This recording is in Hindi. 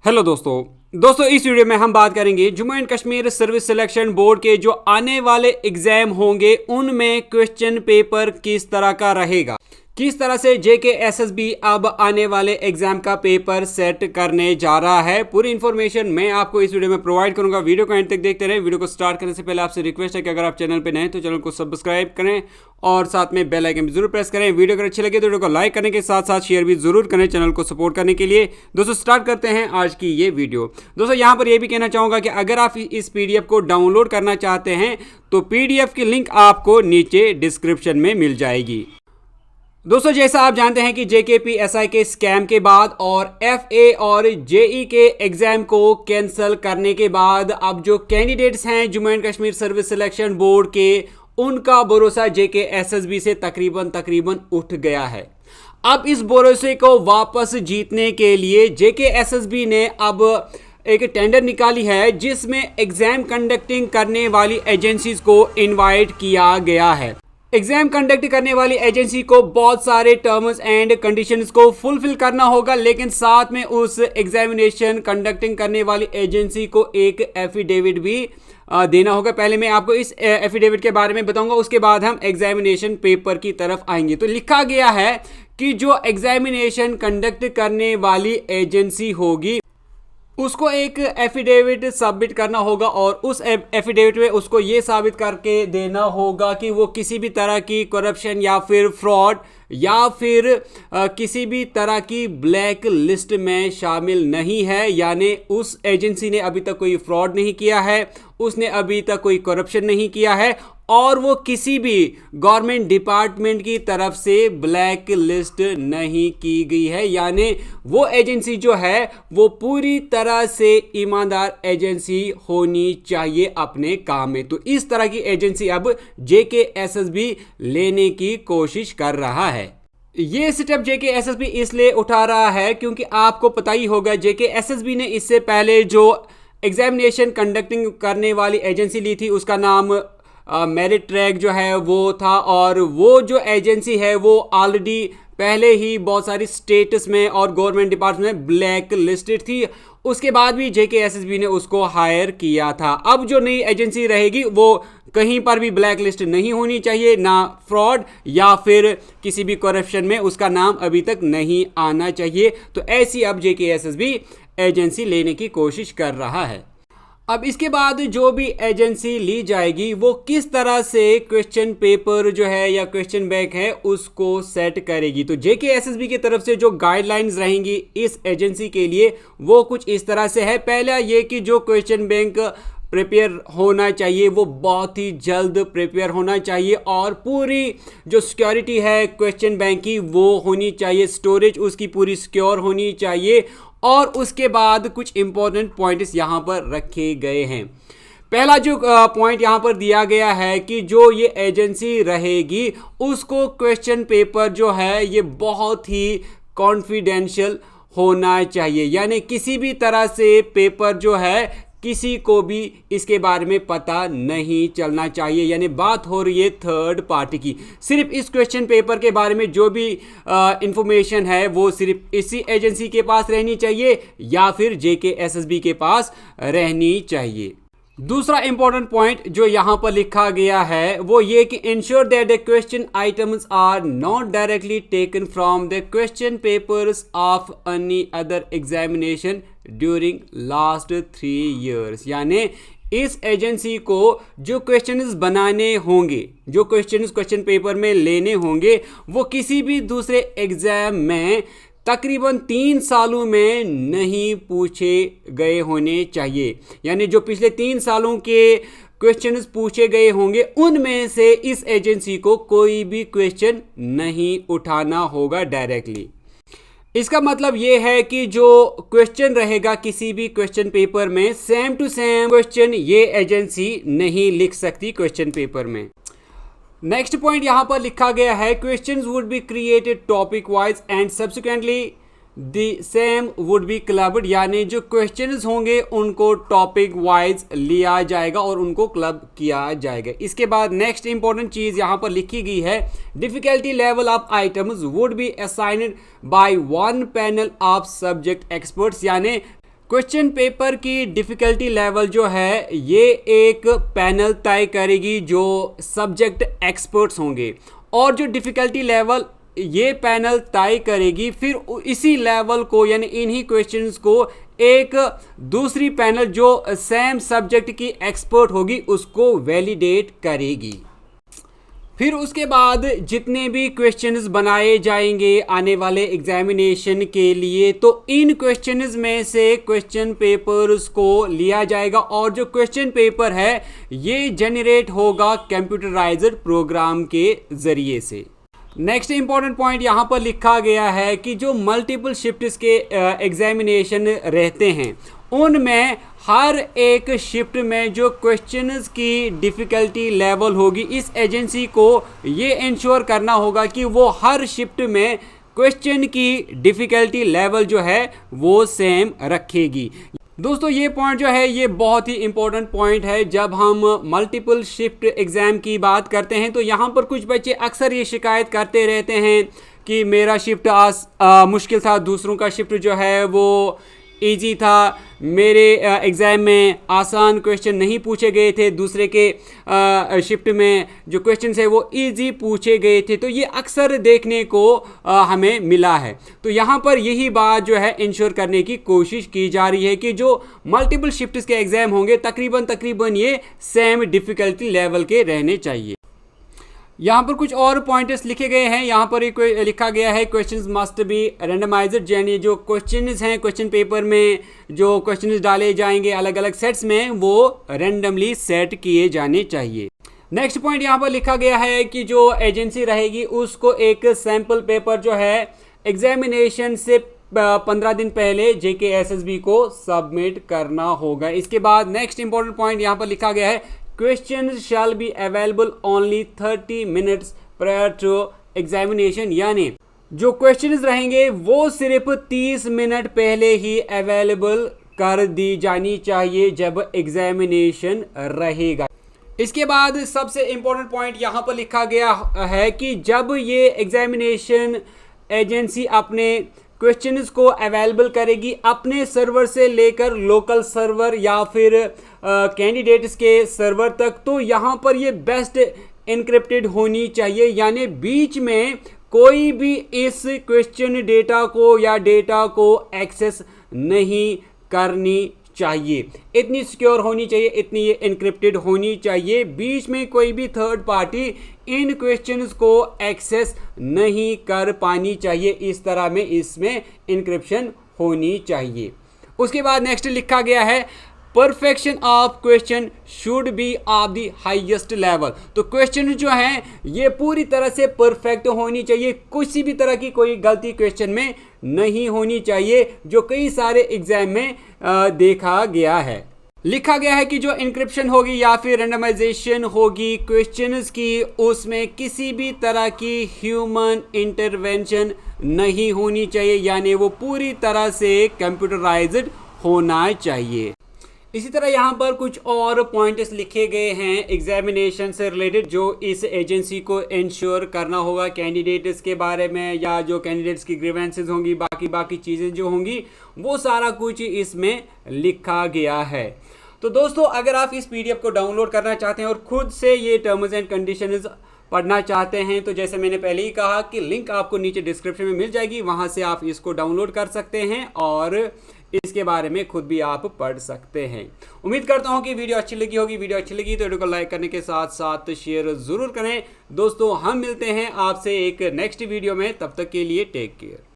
हेलो दोस्तों इस वीडियो में हम बात करेंगे Jammu and Kashmir service selection board के जो आने वाले एग्जाम होंगे उनमें क्वेश्चन पेपर किस तरह का रहेगा, किस तरह से JKSSB अब आने वाले एग्जाम का पेपर सेट करने जा रहा है। पूरी इन्फॉर्मेशन मैं आपको इस वीडियो में प्रोवाइड करूंगा। वीडियो को एंड तक देखते रहें। वीडियो को स्टार्ट करने से पहले आपसे रिक्वेस्ट है कि अगर आप चैनल पे नए हैं तो चैनल को सब्सक्राइब करें और साथ में बेल आइकन भी जरूर प्रेस करें। वीडियो अगर अच्छी लगे तो वीडियो को लाइक करने के साथ साथ शेयर भी जरूर करें चैनल को सपोर्ट करने के लिए। दोस्तों स्टार्ट करते हैं आज की ये वीडियो। दोस्तों यहाँ पर यह भी कहना चाहूंगा कि अगर आप इस PDF को डाउनलोड करना चाहते हैं तो PDF की लिंक आपको नीचे डिस्क्रिप्शन में मिल जाएगी। दोस्तों जैसा आप जानते हैं कि JKPSI के स्कैम के बाद और FA और JE के एग्जाम को कैंसिल करने के बाद अब जो कैंडिडेट्स हैं Jammu and Kashmir service selection board के, उनका भरोसा JKSSB से तकरीबन उठ गया है। अब इस भरोसे को वापस जीतने के लिए JKSSB ने अब एक टेंडर निकाली है जिसमें एग्जाम कंडक्टिंग करने वाली एजेंसीज को इनवाइट किया गया है। एग्जाम कंडक्ट करने वाली एजेंसी को बहुत सारे टर्म्स एंड कंडीशंस को फुलफिल करना होगा, लेकिन साथ में उस एग्जामिनेशन कंडक्टिंग करने वाली एजेंसी को एक एफिडेविट भी देना होगा। पहले मैं आपको इस एफिडेविट के बारे में बताऊंगा, उसके बाद हम एग्जामिनेशन पेपर की तरफ आएंगे। तो लिखा गया है कि जो एग्जामिनेशन कंडक्ट करने वाली एजेंसी होगी उसको एक एफिडेविट सबमिट करना होगा और उस एफिडेविट में उसको ये साबित करके देना होगा कि वो किसी भी तरह की करप्शन या फिर फ्रॉड या फिर किसी भी तरह की ब्लैक लिस्ट में शामिल नहीं है। यानी उस एजेंसी ने अभी तक कोई फ्रॉड नहीं किया है, उसने अभी तक कोई करप्शन नहीं किया है और वो किसी भी गवर्नमेंट डिपार्टमेंट की तरफ से ब्लैक लिस्ट नहीं की गई है। यानी वो एजेंसी जो है वो पूरी तरह से ईमानदार एजेंसी होनी चाहिए अपने काम में। तो इस तरह की एजेंसी अब JKSSB लेने की कोशिश कर रहा है। ये स्टेप JKSSB इसलिए उठा रहा है क्योंकि आपको पता ही होगा JKSSB ने इससे पहले जो एग्जामिनेशन कंडक्टिंग करने वाली एजेंसी ली थी उसका नाम मेरिट ट्रैक जो है वो था, और वो जो एजेंसी है वो ऑलरेडी पहले ही बहुत सारी स्टेट्स में और गवर्नमेंट डिपार्टमेंट में ब्लैक लिस्टेड थी। उसके बाद भी JKSSB ने उसको हायर किया था। अब जो नई एजेंसी रहेगी वो कहीं पर भी ब्लैक लिस्ट नहीं होनी चाहिए, ना फ्रॉड या फिर किसी भी करप्शन में उसका नाम अभी तक नहीं आना चाहिए। तो ऐसी अब JKSSB एजेंसी लेने की कोशिश कर रहा है। अब इसके बाद जो भी एजेंसी ली जाएगी वो किस तरह से क्वेश्चन पेपर जो है या क्वेश्चन बैंक है उसको सेट करेगी। तो JKSSB की तरफ से जो गाइडलाइंस रहेंगी इस एजेंसी के लिए वो कुछ इस तरह से है। पहला ये कि जो क्वेश्चन बैंक प्रिपेयर होना चाहिए वो बहुत ही जल्द प्रिपेयर होना चाहिए और पूरी जो सिक्योरिटी है क्वेश्चन बैंक की वो होनी चाहिए, स्टोरेज उसकी पूरी सिक्योर होनी चाहिए। और उसके बाद कुछ इंपॉर्टेंट पॉइंट्स यहाँ पर रखे गए हैं। पहला जो पॉइंट यहाँ पर दिया गया है कि जो ये एजेंसी रहेगी उसको क्वेश्चन पेपर जो है ये बहुत ही कॉन्फिडेंशियल होना चाहिए। यानी किसी भी तरह से पेपर जो है किसी को भी इसके बारे में पता नहीं चलना चाहिए। यानी बात हो रही है थर्ड पार्टी की। सिर्फ इस क्वेश्चन पेपर के बारे में जो भी इंफॉर्मेशन है वो सिर्फ इसी एजेंसी के पास रहनी चाहिए या फिर JKSSB के पास रहनी चाहिए। दूसरा इंपॉर्टेंट पॉइंट जो यहां पर लिखा गया है वो ये कि ensure that the question items are not directly taken from the question papers of any other examination during last 3 years। यानी इस एजेंसी को जो क्वेश्चंस बनाने होंगे, जो क्वेश्चन पेपर में लेने होंगे वो किसी भी दूसरे एग्जाम में तकरीबन 3 सालों में नहीं पूछे गए होने चाहिए। यानी जो पिछले 3 सालों के क्वेश्चंस पूछे गए होंगे उनमें से इस एजेंसी को कोई भी क्वेश्चन नहीं उठाना होगा डायरेक्टली। इसका मतलब ये है कि जो क्वेश्चन रहेगा किसी भी क्वेश्चन पेपर में सेम टू सेम क्वेश्चन ये एजेंसी नहीं लिख सकती क्वेश्चन पेपर में। नेक्स्ट पॉइंट यहां पर लिखा गया है questions would be created topic wise and subsequently the same would be clubbed. यानी जो क्वेश्चंस होंगे उनको टॉपिक वाइज लिया जाएगा और उनको क्लब किया जाएगा। इसके बाद नेक्स्ट इंपॉर्टेंट चीज यहां पर लिखी गई है difficulty level of items would be assigned by one panel of subject experts. यानी क्वेश्चन पेपर की डिफ़िकल्टी लेवल जो है ये एक पैनल तय करेगी जो सब्जेक्ट एक्सपर्ट्स होंगे, और जो डिफ़िकल्टी लेवल ये पैनल तय करेगी, फिर इसी लेवल को यानी इन्हीं क्वेश्चंस को एक दूसरी पैनल जो सेम सब्जेक्ट की एक्सपर्ट होगी उसको वैलिडेट करेगी। फिर उसके बाद जितने भी क्वेश्चंस बनाए जाएंगे आने वाले एग्जामिनेशन के लिए, तो इन क्वेश्चंस में से क्वेश्चन पेपर्स को लिया जाएगा, और जो क्वेश्चन पेपर है ये जनरेट होगा कंप्यूटराइज्ड प्रोग्राम के ज़रिए से। नेक्स्ट इंपॉर्टेंट पॉइंट यहाँ पर लिखा गया है कि जो मल्टीपल शिफ्ट्स के एग्जामिनेशन रहते हैं उनमें हर एक शिफ्ट में जो क्वेश्चंस की डिफ़िकल्टी लेवल होगी, इस एजेंसी को ये इंश्योर करना होगा कि वो हर शिफ्ट में क्वेश्चन की डिफ़िकल्टी लेवल जो है वो सेम रखेगी। दोस्तों ये पॉइंट जो है ये बहुत ही इंपॉर्टेंट पॉइंट है जब हम मल्टीपल शिफ्ट एग्ज़ाम की बात करते हैं। तो यहाँ पर कुछ बच्चे अक्सर ये शिकायत करते रहते हैं कि मेरा शिफ्ट मुश्किल था, दूसरों का शिफ्ट जो है वो इजी था, मेरे एग्ज़ाम में आसान क्वेश्चन नहीं पूछे गए थे, दूसरे के शिफ्ट में जो क्वेश्चन है वो इजी पूछे गए थे। तो ये अक्सर देखने को हमें मिला है। तो यहाँ पर यही बात जो है इंश्योर करने की कोशिश की जा रही है कि जो मल्टीपल शिफ्ट्स के एग्ज़ाम होंगे तकरीबन ये सेम डिफ़िकल्टी लेवल के रहने चाहिए। यहाँ पर कुछ और पॉइंट्स लिखे गए हैं। यहाँ पर एक लिखा गया है क्वेश्चंस मस्ट बी रैंडमाइज्ड, यानी जो क्वेश्चंस हैं क्वेश्चन पेपर में जो क्वेश्चंस डाले जाएंगे अलग अलग सेट्स में वो रैंडमली सेट किए जाने चाहिए। नेक्स्ट पॉइंट यहाँ पर लिखा गया है कि जो एजेंसी रहेगी उसको एक सैम्पल पेपर जो है एग्जामिनेशन से 15 दिन पहले JKSSB को सबमिट करना होगा। इसके बाद नेक्स्ट इंपॉर्टेंट पॉइंट यहाँ पर लिखा गया है Questions shall be available only 30 minutes prior to examination, यानी जो क्वेश्चंस रहेंगे वो सिर्फ 30 मिनट पहले ही अवेलेबल कर दी जानी चाहिए जब एग्जामिनेशन रहेगा। इसके बाद सबसे इम्पोर्टेंट पॉइंट यहाँ पर लिखा गया है कि जब ये एग्जामिनेशन एजेंसी अपने क्वेश्चंस को अवेलेबल करेगी अपने सर्वर से लेकर लोकल सर्वर या फिर कैंडिडेट्स के सर्वर तक, तो यहाँ पर ये बेस्ट एनक्रिप्टेड होनी चाहिए, यानी बीच में कोई भी इस क्वेश्चन डेटा को या डेटा को एक्सेस नहीं करनी चाहिए। इतनी सिक्योर होनी चाहिए, इतनी ये एनक्रिप्टेड होनी चाहिए, बीच में कोई भी थर्ड पार्टी इन क्वेश्चंस को एक्सेस नहीं कर पानी चाहिए। इस तरह में इसमें इंक्रिप्शन होनी चाहिए। उसके बाद नेक्स्ट लिखा गया है perfection of question should be of the highest level. तो क्वेश्चन जो हैं ये पूरी तरह से परफेक्ट होनी चाहिए, किसी भी तरह की कोई गलती क्वेश्चन में नहीं होनी चाहिए, जो कई सारे एग्जाम में देखा गया है। लिखा गया है कि जो इंक्रिप्शन होगी या फिर रैंडमाइजेशन होगी क्वेश्चंस की, उसमें किसी भी तरह की ह्यूमन इंटरवेंशन नहीं होनी चाहिए, यानी वो पूरी तरह से कंप्यूटराइज्ड होना चाहिए। इसी तरह यहाँ पर कुछ और पॉइंट्स लिखे गए हैं एग्जामिनेशन से रिलेटेड जो इस एजेंसी को इंश्योर करना होगा कैंडिडेट्स के बारे में, या जो कैंडिडेट्स की ग्रीवेंसेस होंगी, बाकी चीज़ें जो होंगी वो सारा कुछ इसमें लिखा गया है। तो दोस्तों अगर आप इस PDF को डाउनलोड करना चाहते हैं और खुद से ये टर्म्स एंड कंडीशंस पढ़ना चाहते हैं, तो जैसे मैंने पहले ही कहा कि लिंक आपको नीचे डिस्क्रिप्शन में मिल जाएगी, वहाँ से आप इसको डाउनलोड कर सकते हैं और इसके बारे में खुद भी आप पढ़ सकते हैं। उम्मीद करता हूँ कि वीडियो अच्छी लगी होगी। वीडियो अच्छी लगी तो वीडियो को लाइक करने के साथ साथ शेयर ज़रूर करें। दोस्तों हम मिलते हैं आपसे एक नेक्स्ट वीडियो में, तब तक के लिए टेक केयर।